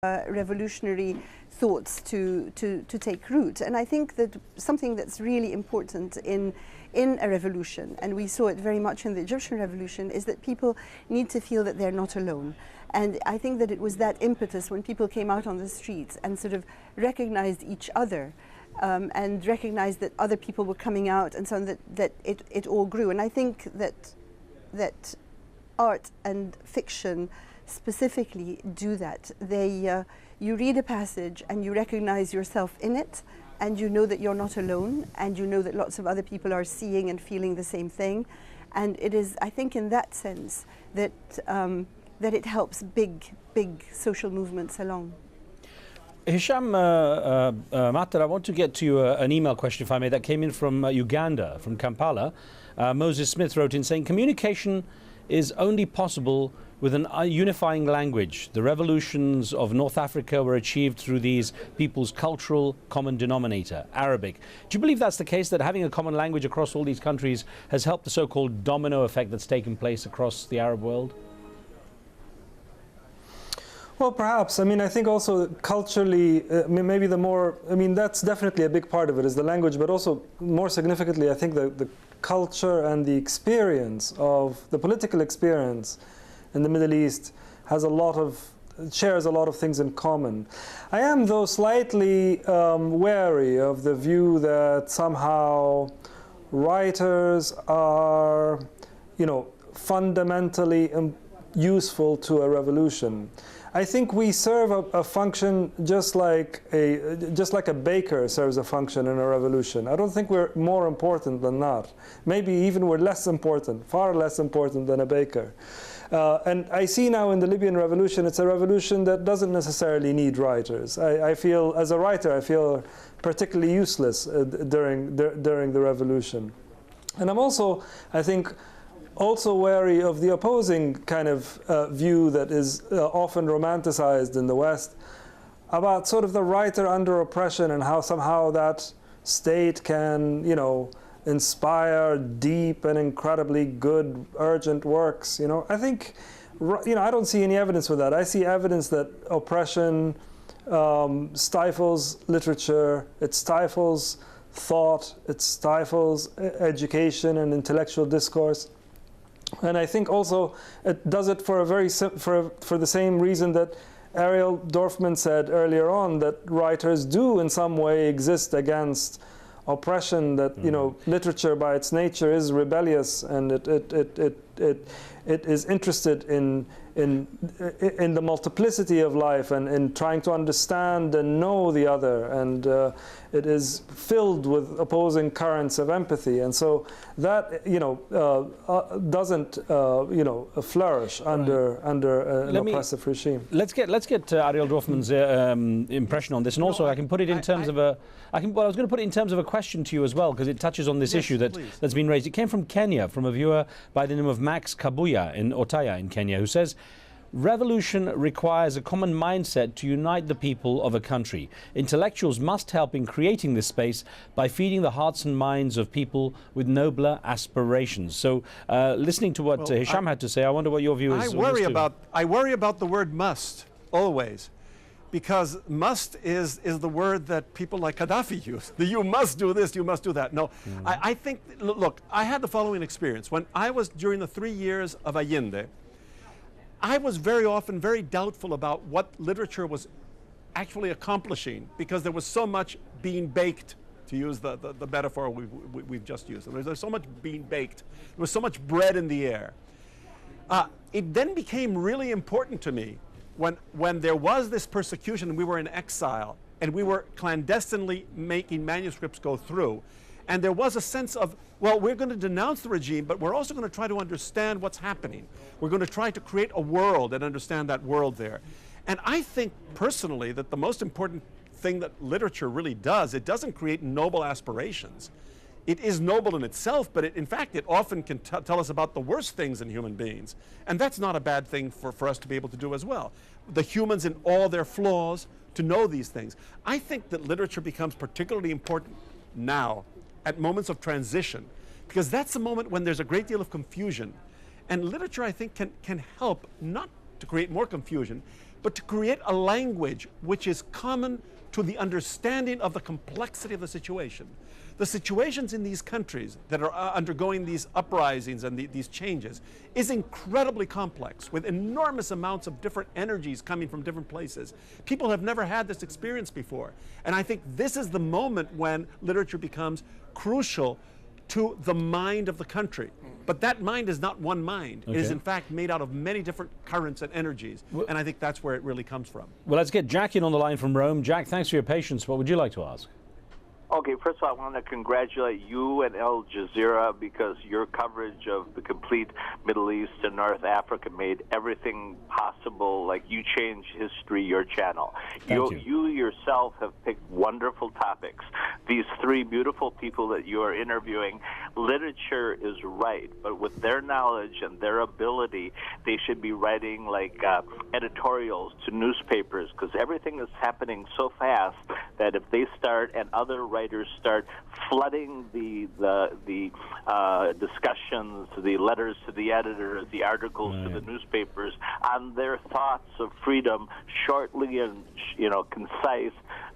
revolutionary thoughts to take root. And I think that something that's really important in a revolution, and we saw it very much in the Egyptian revolution, is that people need to feel that they're not alone. And I think that it was that impetus when people came out on the streets and sort of recognized each other and recognized that other people were coming out, and so on, that it all grew. And I think that art and fiction specifically do that. You read a passage and you recognize yourself in it, and you know that you're not alone, and you know that lots of other people are seeing and feeling the same thing. And it is, I think, in that sense that that it helps big social movements along. Hisham Matar, I want to get to you an email question, if I may, that came in from Uganda, from Kampala. Moses Smith wrote in saying, communication is only possible with an unifying language. The revolutions of North Africa were achieved through these people's cultural common denominator, Arabic. Do you believe that's the case, that having a common language across all these countries has helped the so-called domino effect that's taken place across the Arab world? Well, perhaps. I mean, I think also culturally, maybe that's definitely a big part of it, is the language, but also more significantly, I think the culture and the experience of the political experience in the Middle East shares a lot of things in common. I am, though, slightly wary of the view that somehow writers are, fundamentally useful to a revolution. I think we serve a function just like a baker serves a function in a revolution. I don't think we're more important than that. Maybe even we're less important, far less important than a baker. And I see now in the Libyan revolution, it's a revolution that doesn't necessarily need writers. I feel, as a writer, I feel particularly useless during the revolution. And I'm also, I think, wary of the opposing kind of view that is often romanticized in the West about sort of the writer under oppression and how somehow that state can, inspire deep and incredibly good, urgent works. I think, I don't see any evidence for that. I see evidence that oppression stifles literature, it stifles thought, it stifles education and intellectual discourse. And I think also it does it for the same reason that Ariel Dorfman said earlier on, that writers do in some way exist against oppression, that literature by its nature is rebellious, and it is interested in the multiplicity of life and in trying to understand and know the other, and it is filled with opposing currents of empathy, and so that doesn't flourish under an oppressive regime. Let's get Ariel Dorfman's impression on this, and also I can put it in terms of a. I was going to put it in terms of a question to you as well, because it touches on this issue that's been raised. It came from Kenya, from a viewer by the name of Max Kabuya in Otaya in Kenya, who says, revolution requires a common mindset to unite the people of a country. Intellectuals must help in creating this space by feeding the hearts and minds of people with nobler aspirations. So listening to what Hisham had to say, I wonder what your view is. I worry about the word must, always. Because must is the word that people like Gaddafi use. You must do this, you must do that. No, I think, look, I had the following experience. When I was during the 3 years of Allende, I was very often very doubtful about what literature was actually accomplishing, because there was so much being baked, to use the metaphor we've just used. There's so much being baked. There was so much bread in the air. It then became really important to me when there was this persecution and we were in exile and we were clandestinely making manuscripts go through, and there was a sense of, well, we're going to denounce the regime, but we're also going to try to understand what's happening. We're going to try to create a world and understand that world there. And I think personally that the most important thing that literature really does, it doesn't create noble aspirations. It is noble in itself, but in fact, it often can tell us about the worst things in human beings. And that's not a bad thing for us to be able to do as well. The humans in all their flaws, to know these things. I think that literature becomes particularly important now, at moments of transition, because that's a moment when there's a great deal of confusion. And literature, I think, can help not to create more confusion, but to create a language which is common to the understanding of the complexity of the situation. The situations in these countries that are undergoing these uprisings and these changes is incredibly complex, with enormous amounts of different energies coming from different places. People have never had this experience before. And I think this is the moment when literature becomes crucial to the mind of the country. But that mind is not one mind. Okay. It is in fact made out of many different currents and energies. And I think that's where it really comes from. Well, let's get Jack in on the line from Rome. Jack, thanks for your patience. What would you like to ask? Okay, first of all, I want to congratulate you and AlJazeera because your coverage of the complete Middle East and North Africa made everything possible. Like, you changed history, your channel. Thank you. You yourself have picked wonderful topics. These three beautiful people that you are interviewing, literature is right, but with their knowledge and their ability, they should be writing like editorials to newspapers, because everything is happening so fast that if they start and other writers start flooding the discussions, the letters to the editors, the articles to the newspapers on their thoughts of freedom, shortly and concise,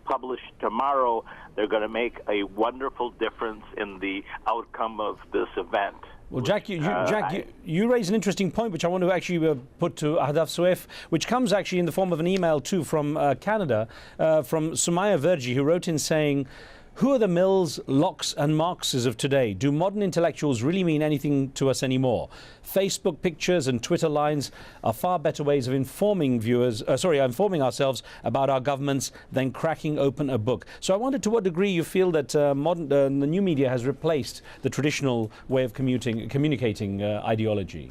published tomorrow, they're going to make a wonderful difference in the outcome of this event. Well, Jack, you raise an interesting point, which I want to actually put to Hadaf Soef, which comes actually in the form of an email too from Canada, from Sumaya Verji, who wrote in saying, "Who are the Mills, Locks and Marxes of today? Do modern intellectuals really mean anything to us anymore? Facebook pictures and Twitter lines are far better ways of informing informing ourselves about our governments than cracking open a book." So I wondered to what degree you feel that the new media has replaced the traditional way of communicating ideology.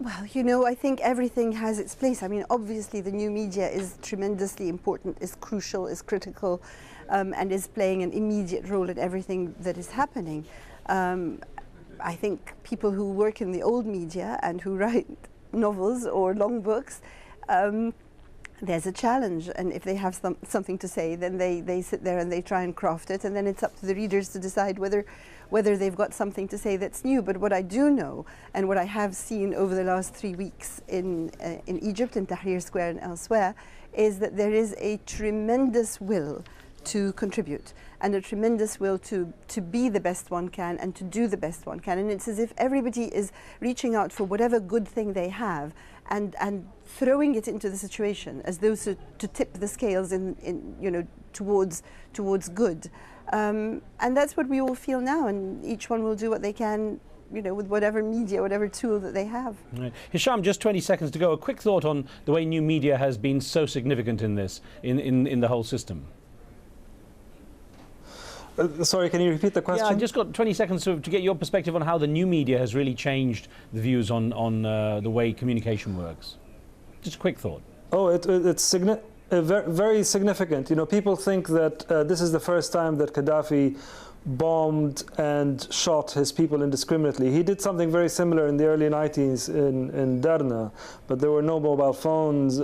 Well, I think everything has its place. I mean, obviously the new media is tremendously important, is crucial, is critical, and is playing an immediate role in everything that is happening. I think people who work in the old media and who write novels or long books, there's a challenge, and if they have something to say, then they sit there and they try and craft it, and then it's up to the readers to decide whether they've got something to say that's new. But what I do know, and what I have seen over the last 3 weeks in Egypt, in Tahrir Square and elsewhere, is that there is a tremendous will to contribute, and a tremendous will to be the best one can and to do the best one can. And it's as if everybody is reaching out for whatever good thing they have and throwing it into the situation as though to tip the scales towards good. And that's what we all feel now, and each one will do what they can, with whatever media, whatever tool that they have. Right. Hisham, just 20 seconds to go. A quick thought on the way new media has been so significant in this, in the whole system. Sorry, can you repeat the question? Yeah, I just got 20 seconds to get your perspective on how the new media has really changed the views on the way communication works. Just a quick thought. Oh, it's very significant. People think that this is the first time that Gaddafi bombed and shot his people indiscriminately. He did something very similar in the early 90s in Derna, but there were no mobile phones.